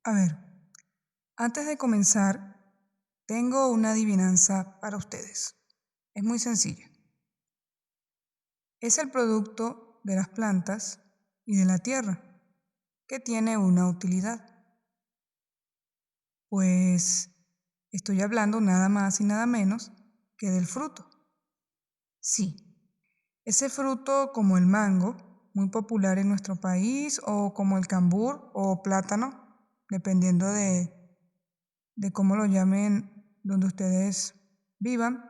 A ver, antes de comenzar, tengo una adivinanza para ustedes. Es muy sencilla. Es el producto de las plantas y de la tierra, que tiene una utilidad. Pues estoy hablando nada más y nada menos que del fruto. Sí, ese fruto como el mango, muy popular en nuestro país, o como el cambur o plátano, dependiendo de cómo lo llamen donde ustedes vivan,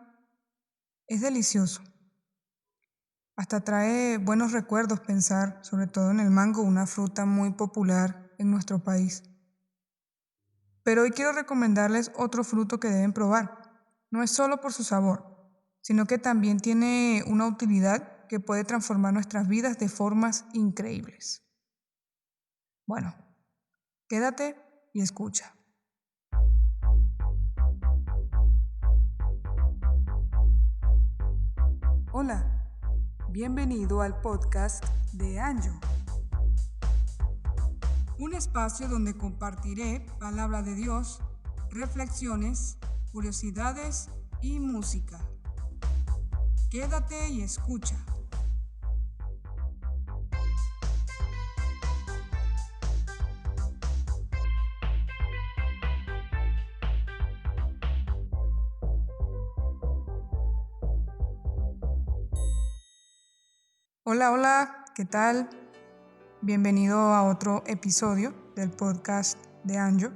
es delicioso. Hasta trae buenos recuerdos pensar, sobre todo en el mango, una fruta muy popular en nuestro país. Pero hoy quiero recomendarles otro fruto que deben probar. No es solo por su sabor, sino que también tiene una utilidad que puede transformar nuestras vidas de formas increíbles. Bueno, quédate y escucha. Hola, bienvenido al podcast de Anjo, un espacio donde compartiré palabra de Dios, reflexiones, curiosidades y música. Quédate y escucha. Hola, ¿qué tal? Bienvenido a otro episodio del podcast de Anjo.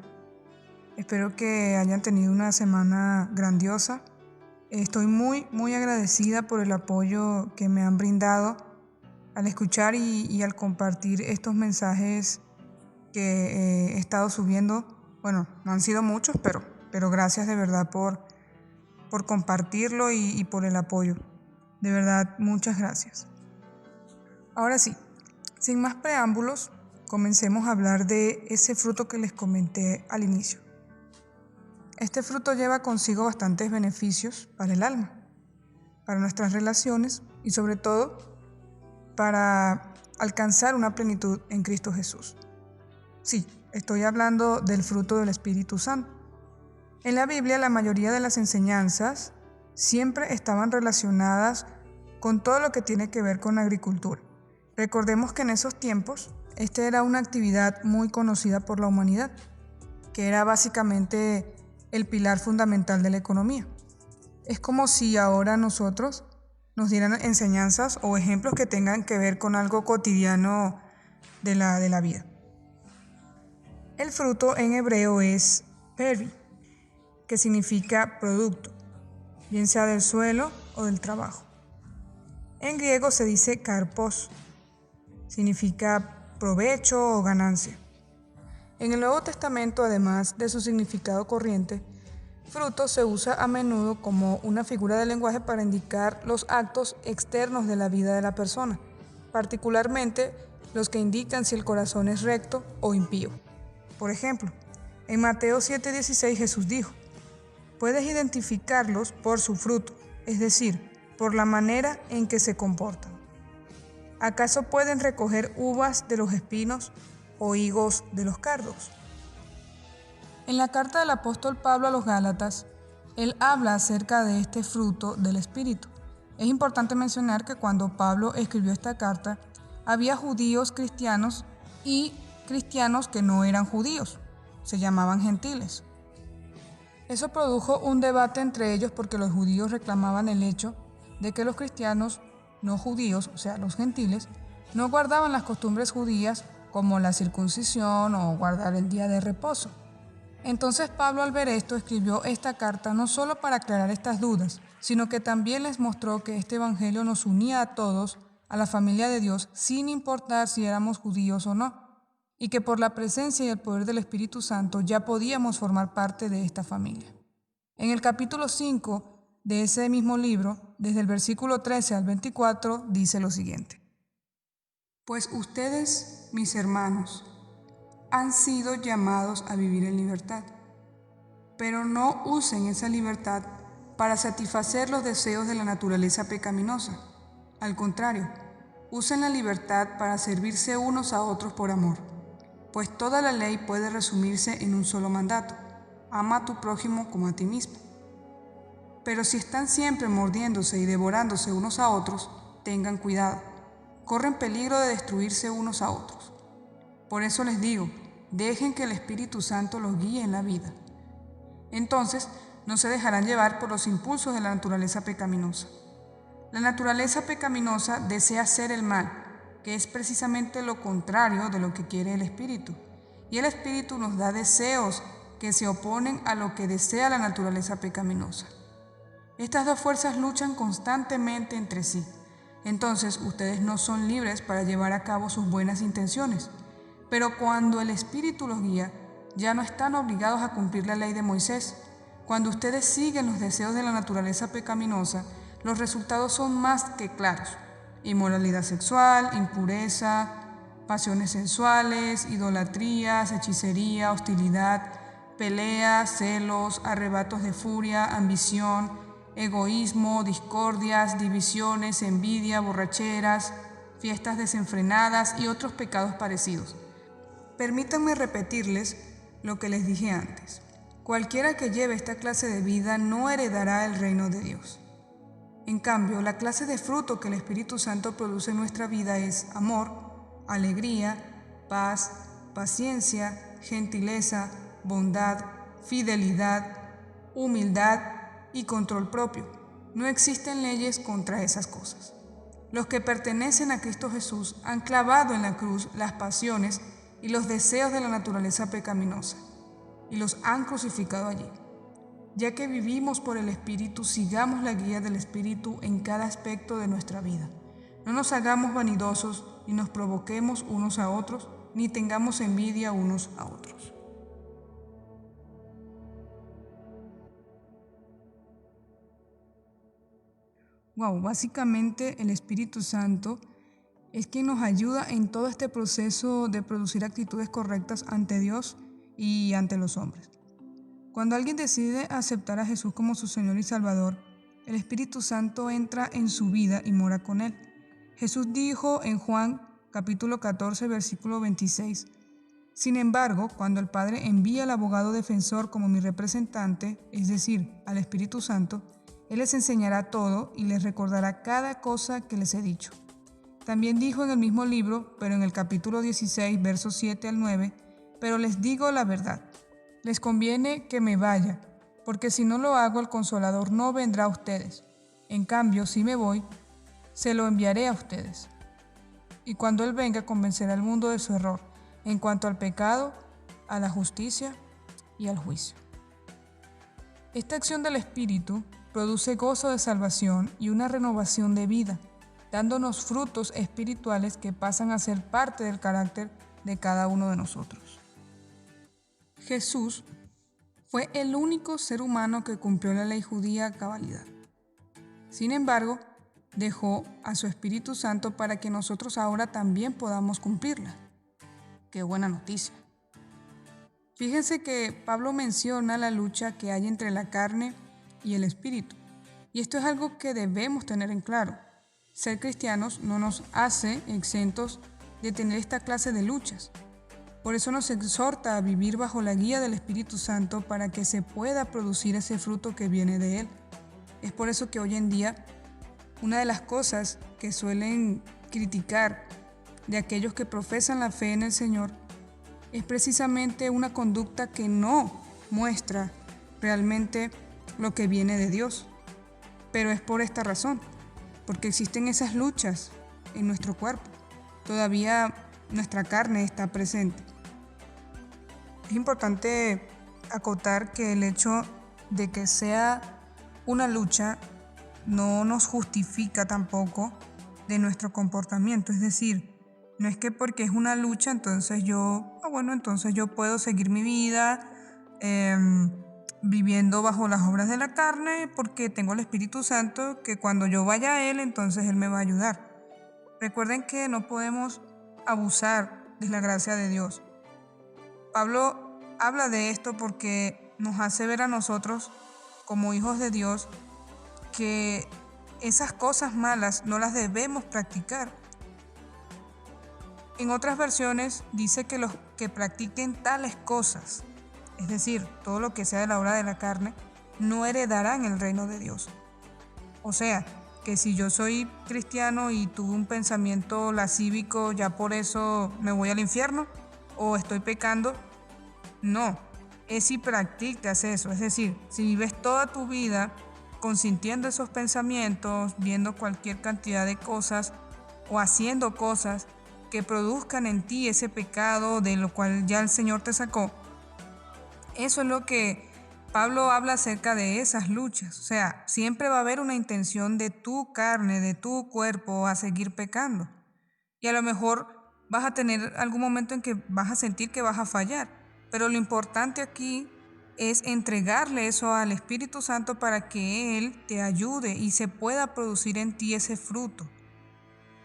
Espero que hayan tenido una semana grandiosa. Estoy muy agradecida por el apoyo que me han brindado al escuchar y al compartir estos mensajes que he estado subiendo. Bueno, no han sido muchos, pero gracias de verdad por compartirlo y por el apoyo. De verdad, muchas gracias. Ahora sí, sin más preámbulos, comencemos a hablar de ese fruto que les comenté al inicio. Este fruto lleva consigo bastantes beneficios para el alma, para nuestras relaciones y sobre todo para alcanzar una plenitud en Cristo Jesús. Sí, estoy hablando del fruto del Espíritu Santo. En la Biblia la mayoría de las enseñanzas siempre estaban relacionadas con todo lo que tiene que ver con la agricultura. Recordemos que en esos tiempos esta era una actividad muy conocida por la humanidad, que era básicamente el pilar fundamental de la economía. Es como si ahora nosotros nos dieran enseñanzas o ejemplos que tengan que ver con algo cotidiano de la vida. El fruto en hebreo es peri, que significa producto, bien sea del suelo o del trabajo. En griego se dice karpos, significa provecho o ganancia. En el Nuevo Testamento, además de su significado corriente, fruto se usa a menudo como una figura de lenguaje para indicar los actos externos de la vida de la persona, particularmente los que indican si el corazón es recto o impío. Por ejemplo, en Mateo 7:16 Jesús dijo: puedes identificarlos por su fruto, es decir, por la manera en que se comportan. ¿Acaso pueden recoger uvas de los espinos o higos de los cardos? En la carta del apóstol Pablo a los Gálatas, él habla acerca de este fruto del Espíritu. Es importante mencionar que cuando Pablo escribió esta carta, había judíos cristianos y cristianos que no eran judíos, se llamaban gentiles. Eso produjo un debate entre ellos porque los judíos reclamaban el hecho de que los cristianos no judíos, o sea, los gentiles, no guardaban las costumbres judías como la circuncisión o guardar el día de reposo. Entonces Pablo, al ver esto, escribió esta carta no solo para aclarar estas dudas, sino que también les mostró que este evangelio nos unía a todos, a la familia de Dios, sin importar si éramos judíos o no, y que por la presencia y el poder del Espíritu Santo ya podíamos formar parte de esta familia. En el capítulo 5 de ese mismo libro, desde el versículo 13 al 24, dice lo siguiente: pues ustedes, mis hermanos, han sido llamados a vivir en libertad, pero no usen esa libertad para satisfacer los deseos de la naturaleza pecaminosa. Al contrario, usen la libertad para servirse unos a otros por amor. pues toda la ley puede resumirse en un solo mandato: ama a tu prójimo como a ti mismo. Pero si están siempre mordiéndose y devorándose unos a otros, tengan cuidado, corren peligro de destruirse unos a otros. Por eso les digo, dejen que el Espíritu Santo los guíe en la vida. Entonces, no se dejarán llevar por los impulsos de la naturaleza pecaminosa. La naturaleza pecaminosa desea hacer el mal, que es precisamente lo contrario de lo que quiere el Espíritu. Y el Espíritu nos da deseos que se oponen a lo que desea la naturaleza pecaminosa. Estas dos fuerzas luchan constantemente entre sí. Entonces, ustedes no son libres para llevar a cabo sus buenas intenciones. Pero cuando el Espíritu los guía, ya no están obligados a cumplir la ley de Moisés. Cuando ustedes siguen los deseos de la naturaleza pecaminosa, los resultados son más que claros: inmoralidad sexual, impureza, pasiones sensuales, idolatrías, hechicería, hostilidad, peleas, celos, arrebatos de furia, ambición, egoísmo, discordias, divisiones, envidia, borracheras, fiestas desenfrenadas y otros pecados parecidos. Permítanme repetirles lo que les dije antes. Cualquiera que lleve esta clase de vida no heredará el reino de Dios. En cambio, la clase de fruto que el Espíritu Santo produce en nuestra vida es amor, alegría, paz, paciencia, gentileza, bondad, fidelidad, humildad y control propio. No existen leyes contra esas cosas. Los que pertenecen a Cristo Jesús han clavado en la cruz las pasiones y los deseos de la naturaleza pecaminosa, y los han crucificado allí. Ya que vivimos por el Espíritu, sigamos la guía del Espíritu en cada aspecto de nuestra vida. No nos hagamos vanidosos, ni nos provoquemos unos a otros, ni tengamos envidia unos a otros. Básicamente el Espíritu Santo es quien nos ayuda en todo este proceso de producir actitudes correctas ante Dios y ante los hombres. Cuando alguien decide aceptar a Jesús como su Señor y Salvador, el Espíritu Santo entra en su vida y mora con él. Jesús dijo en Juan capítulo 14, versículo 26: Sin embargo, cuando el Padre envía al abogado defensor como mi representante, es decir, al Espíritu Santo, Él les enseñará todo y les recordará cada cosa que les he dicho. También dijo en el mismo libro, pero en el capítulo 16, versos 7 al 9, pero les digo la verdad, les conviene que me vaya, porque si no lo hago, el Consolador no vendrá a ustedes. En cambio, si me voy, se lo enviaré a ustedes. Y cuando Él venga, convencerá al mundo de su error, en cuanto al pecado, a la justicia y al juicio. Esta acción del Espíritu produce gozo de salvación y una renovación de vida, dándonos frutos espirituales que pasan a ser parte del carácter de cada uno de nosotros. Jesús fue el único ser humano que cumplió la ley judía a cabalidad. Sin embargo, dejó a su Espíritu Santo para que nosotros ahora también podamos cumplirla. ¡Qué buena noticia! Fíjense que Pablo menciona la lucha que hay entre la carne y el Espíritu. Y esto es algo que debemos tener en claro. Ser cristianos no nos hace exentos de tener esta clase de luchas. Por eso nos exhorta a vivir bajo la guía del Espíritu Santo para que se pueda producir ese fruto que viene de Él. Es por eso que hoy en día una de las cosas que suelen criticar de aquellos que profesan la fe en el Señor es precisamente una conducta que no muestra realmente lo que viene de Dios. Pero es por esta razón, porque existen esas luchas en nuestro cuerpo. Todavía nuestra carne está presente. Es importante acotar que el hecho de que sea una lucha no nos justifica tampoco de nuestro comportamiento. Es decir, no es que porque es una lucha, entonces yo puedo seguir mi vida viviendo bajo las obras de la carne porque tengo el Espíritu Santo, que cuando yo vaya a Él, entonces Él me va a ayudar. Recuerden que no podemos abusar de la gracia de Dios. Pablo habla de esto porque nos hace ver a nosotros como hijos de Dios que esas cosas malas no las debemos practicar. En otras versiones dice que los que practiquen tales cosas, es decir, todo lo que sea de la obra de la carne, no heredarán el reino de Dios. O sea, que si yo soy cristiano y tuve un pensamiento lascívico, ya por eso me voy al infierno o estoy pecando. No, es si practicas eso, es decir, si vives toda tu vida consintiendo esos pensamientos, viendo cualquier cantidad de cosas o haciendo cosas que produzcan en ti ese pecado de lo cual ya el Señor te sacó. Eso es lo que Pablo habla acerca de esas luchas. O sea, siempre va a haber una intención de tu carne, de tu cuerpo a seguir pecando. Y a lo mejor vas a tener algún momento en que vas a sentir que vas a fallar. Pero lo importante aquí es entregarle eso al Espíritu Santo para que Él te ayude y se pueda producir en ti ese fruto.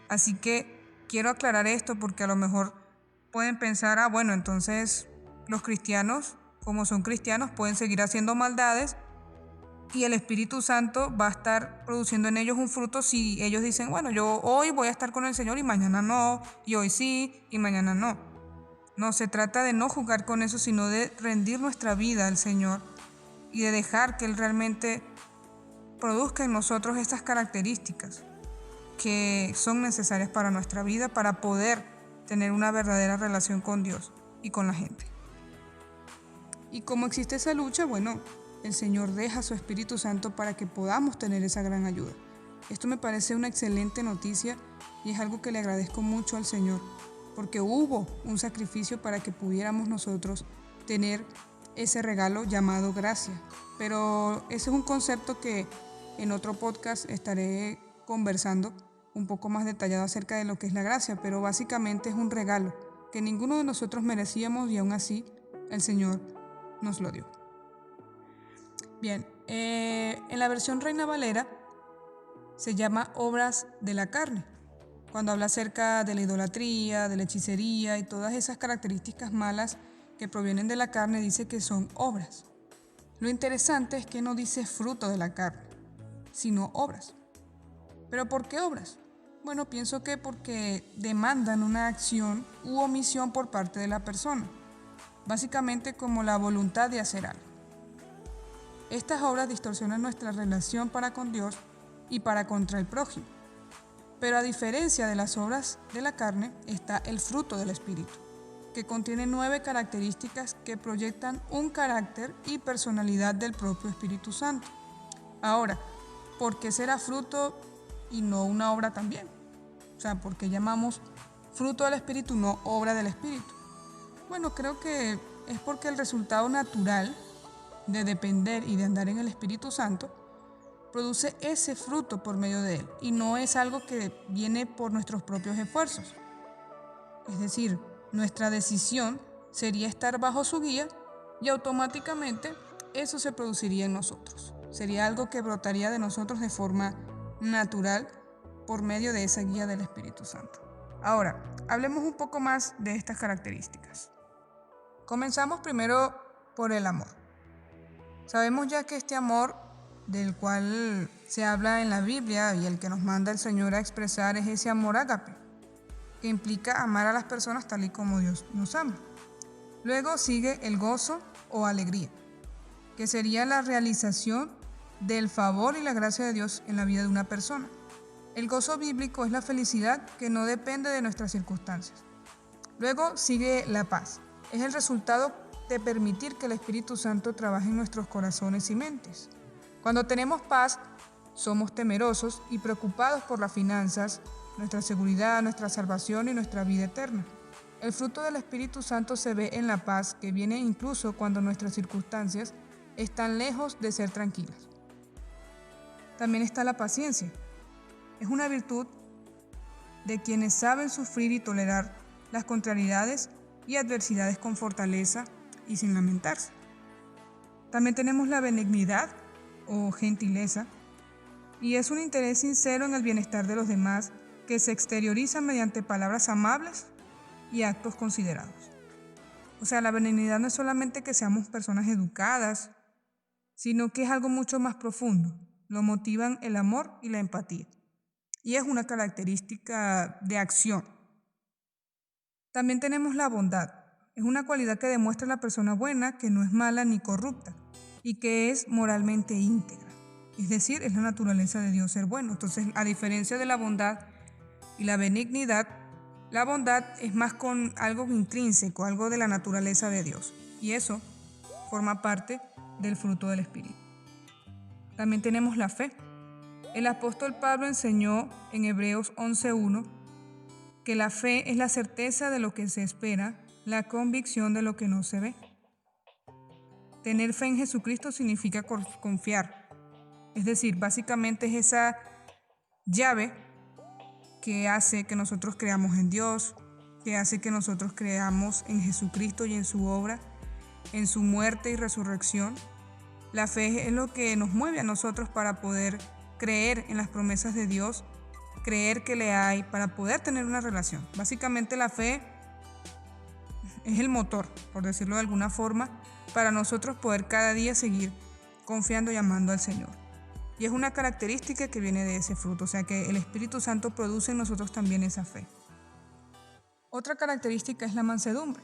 Así que quiero aclarar esto porque a lo mejor pueden pensar, bueno, entonces los cristianos, como son cristianos, pueden seguir haciendo maldades y el Espíritu Santo va a estar produciendo en ellos un fruto si ellos dicen, bueno, yo hoy voy a estar con el Señor y mañana no, y hoy sí y mañana no. No, se trata de no jugar con eso, sino de rendir nuestra vida al Señor y de dejar que Él realmente produzca en nosotros estas características que son necesarias para nuestra vida, para poder tener una verdadera relación con Dios y con la gente. Y como existe esa lucha, bueno, el Señor deja su Espíritu Santo para que podamos tener esa gran ayuda. Esto me parece una excelente noticia y es algo que le agradezco mucho al Señor, porque hubo un sacrificio para que pudiéramos nosotros tener ese regalo llamado gracia. Pero ese es un concepto que en otro podcast estaré conversando un poco más detallado acerca de lo que es la gracia, pero básicamente es un regalo que ninguno de nosotros merecíamos y aún así el Señor nos lo dio. Bien, en la versión Reina Valera se llama obras de la carne, cuando habla acerca de la idolatría, de la hechicería y todas esas características malas que provienen de la carne, dice que son obras. Lo interesante es que no dice fruto de la carne, sino obras. ¿Pero por qué obras? Bueno, pienso que porque demandan una acción u omisión por parte de la persona, básicamente como la voluntad de hacer algo. Estas obras distorsionan nuestra relación para con Dios y para contra el prójimo. Pero a diferencia de las obras de la carne, está el fruto del Espíritu, que contiene 9 características que proyectan un carácter y personalidad del propio Espíritu Santo. Ahora, ¿por qué será fruto y no una obra también? O sea, ¿por qué llamamos fruto del Espíritu, no obra del Espíritu? Bueno, creo que es porque el resultado natural de depender y de andar en el Espíritu Santo produce ese fruto por medio de él y no es algo que viene por nuestros propios esfuerzos. Es decir, nuestra decisión sería estar bajo su guía y automáticamente eso se produciría en nosotros. Sería algo que brotaría de nosotros de forma natural por medio de esa guía del Espíritu Santo. Ahora, hablemos un poco más de estas características. Comenzamos primero por el amor. Sabemos ya que este amor del cual se habla en la Biblia y el que nos manda el Señor a expresar es ese amor ágape, que implica amar a las personas tal y como Dios nos ama. Luego sigue el gozo o alegría, que sería la realización del favor y la gracia de Dios en la vida de una persona. El gozo bíblico es la felicidad que no depende de nuestras circunstancias. Luego sigue la paz. Es el resultado de permitir que el Espíritu Santo trabaje en nuestros corazones y mentes. Cuando tenemos paz, somos temerosos y preocupados por las finanzas, nuestra seguridad, nuestra salvación y nuestra vida eterna. El fruto del Espíritu Santo se ve en la paz que viene incluso cuando nuestras circunstancias están lejos de ser tranquilas. También está la paciencia. Es una virtud de quienes saben sufrir y tolerar las contrariedades y adversidades con fortaleza y sin lamentarse. También tenemos la benignidad o gentileza, y es un interés sincero en el bienestar de los demás que se exterioriza mediante palabras amables y actos considerados. O sea, la benignidad no es solamente que seamos personas educadas, sino que es algo mucho más profundo. Lo motivan el amor y la empatía. Y es una característica de acción. También tenemos la bondad, Es una cualidad que demuestra a la persona buena que no es mala ni corrupta y que es moralmente íntegra. Es decir, es la naturaleza de Dios ser bueno. Entonces, a diferencia de la bondad y la benignidad, la bondad es más con algo intrínseco, algo de la naturaleza de Dios. Y eso forma parte del fruto del Espíritu. También tenemos la fe. El apóstol Pablo enseñó en Hebreos 11:1 que la fe es la certeza de lo que se espera, la convicción de lo que no se ve. Tener fe en Jesucristo significa confiar. Es decir, básicamente es esa llave que hace que nosotros creamos en Dios, que hace que nosotros creamos en Jesucristo y en su obra, en su muerte y resurrección. La fe es lo que nos mueve a nosotros para poder creer en las promesas de Dios, creer que le hay, para poder tener una relación. Básicamente la fe es el motor, por decirlo de alguna forma, para nosotros poder cada día seguir confiando y amando al Señor. Y es una característica que viene de ese fruto, o sea que el Espíritu Santo produce en nosotros también esa fe. Otra característica es la mansedumbre.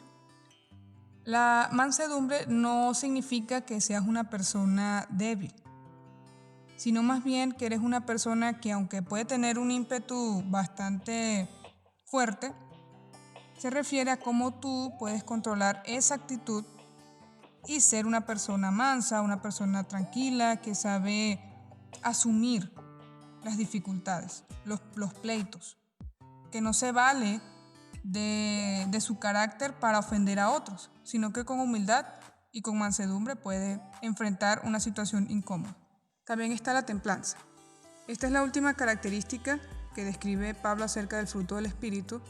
La mansedumbre no significa que seas una persona débil, sino más bien que eres una persona que, aunque puede tener un ímpetu bastante fuerte, se refiere a cómo tú puedes controlar esa actitud y ser una persona mansa, una persona tranquila, que sabe asumir las dificultades, los pleitos, que no se vale de su carácter para ofender a otros, sino que con humildad y con mansedumbre puede enfrentar una situación incómoda. También está la templanza. Esta es la última característica que describe Pablo acerca del fruto del Espíritu,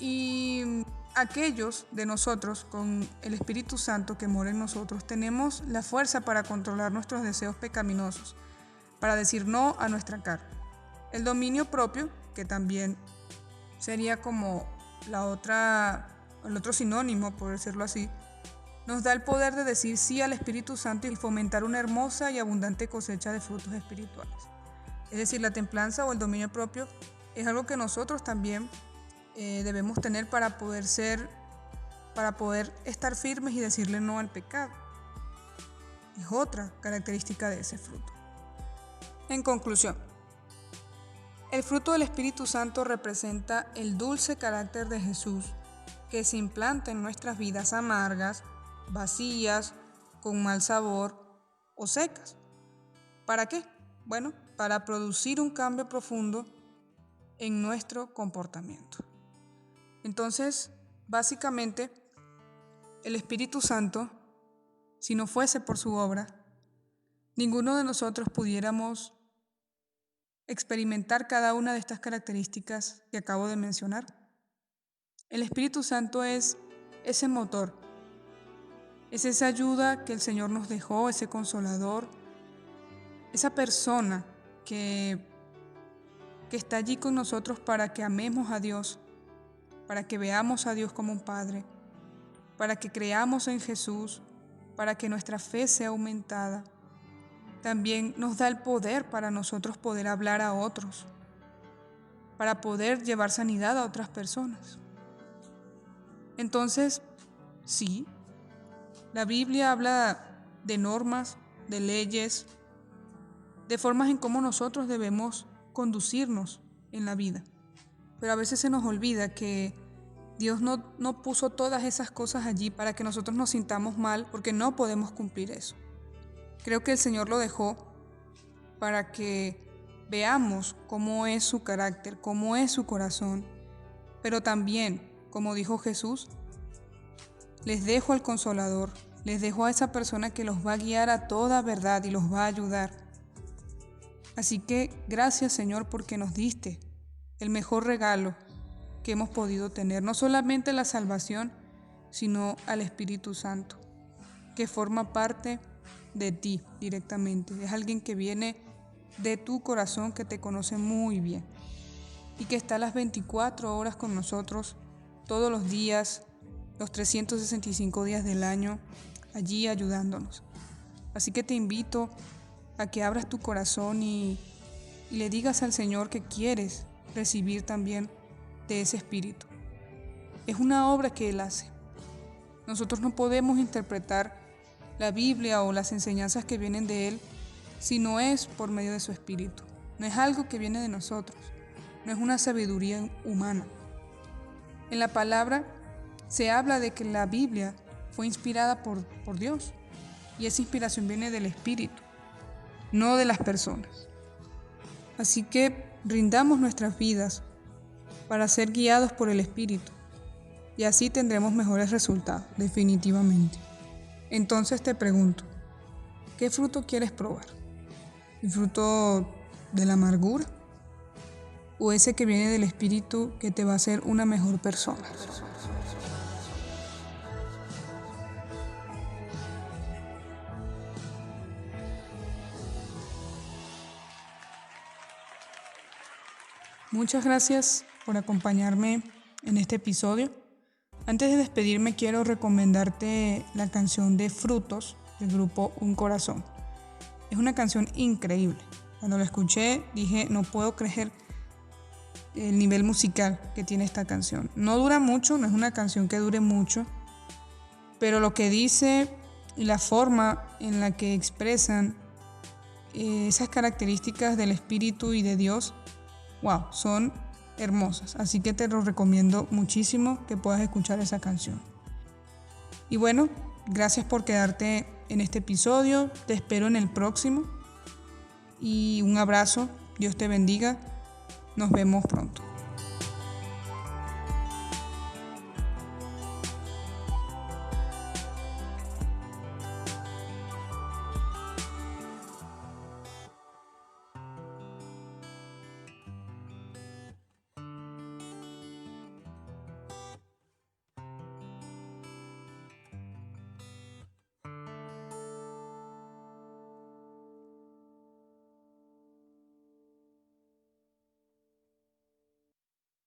y aquellos de nosotros con el Espíritu Santo que mora en nosotros tenemos la fuerza para controlar nuestros deseos pecaminosos, para decir no a nuestra carne. El dominio propio, que también sería como el otro sinónimo, por decirlo así, nos da el poder de decir sí al Espíritu Santo y fomentar una hermosa y abundante cosecha de frutos espirituales. Es decir, la templanza o el dominio propio es algo que nosotros también debemos tener para poder estar firmes y decirle no al pecado. Es otra característica de ese fruto. En conclusión, el fruto del Espíritu Santo representa el dulce carácter de Jesús que se implanta en nuestras vidas amargas, vacías, con mal sabor o secas. ¿Para qué? Bueno, para producir un cambio profundo en nuestro comportamiento. Entonces, básicamente, el Espíritu Santo, si no fuese por su obra, ninguno de nosotros pudiéramos experimentar cada una de estas características que acabo de mencionar. El Espíritu Santo es ese motor, es esa ayuda que el Señor nos dejó, ese consolador, esa persona que está allí con nosotros para que amemos a Dios, para que veamos a Dios como un Padre, para que creamos en Jesús, para que nuestra fe sea aumentada. También nos da el poder para nosotros poder hablar a otros, para poder llevar sanidad a otras personas. Entonces, sí, la Biblia habla de normas, de leyes, de formas en cómo nosotros debemos conducirnos en la vida. Pero a veces se nos olvida que Dios no puso todas esas cosas allí para que nosotros nos sintamos mal, porque no podemos cumplir eso. Creo que el Señor lo dejó para que veamos cómo es su carácter, cómo es su corazón, pero también, como dijo Jesús, les dejo al Consolador, les dejo a esa persona que los va a guiar a toda verdad y los va a ayudar. Así que gracias, Señor, porque nos diste el mejor regalo que hemos podido tener, no solamente la salvación, sino al Espíritu Santo, que forma parte de ti directamente. Es alguien que viene de tu corazón, que te conoce muy bien y que está las 24 horas con nosotros todos los días, los 365 días del año, allí ayudándonos. Así que te invito a que abras tu corazón y le digas al Señor que quieres recibir también de ese Espíritu. Es una obra que Él hace. Nosotros no podemos interpretar la Biblia o las enseñanzas que vienen de Él si no es por medio de su Espíritu. No es algo que viene de nosotros, no es una sabiduría humana. En la palabra se habla de que la Biblia fue inspirada por Dios y esa inspiración viene del Espíritu, no de las personas. Así que rindamos nuestras vidas para ser guiados por el Espíritu y así tendremos mejores resultados, definitivamente. Entonces te pregunto, ¿qué fruto quieres probar? ¿El fruto de la amargura? ¿O ese que viene del Espíritu que te va a hacer una mejor persona? Muchas gracias por acompañarme en este episodio. Antes de despedirme, quiero recomendarte la canción de Frutos del grupo Un Corazón. Es una canción increíble. Cuando la escuché dije, no puedo creer el nivel musical que tiene esta canción. No dura mucho, no es una canción que dure mucho, pero lo que dice y la forma en la que expresan esas características del Espíritu y de Dios, wow, son hermosas. Así que te lo recomiendo muchísimo que puedas escuchar esa canción. Y bueno, gracias por quedarte en este episodio. Te espero en el próximo. Y un abrazo. Dios te bendiga. Nos vemos pronto.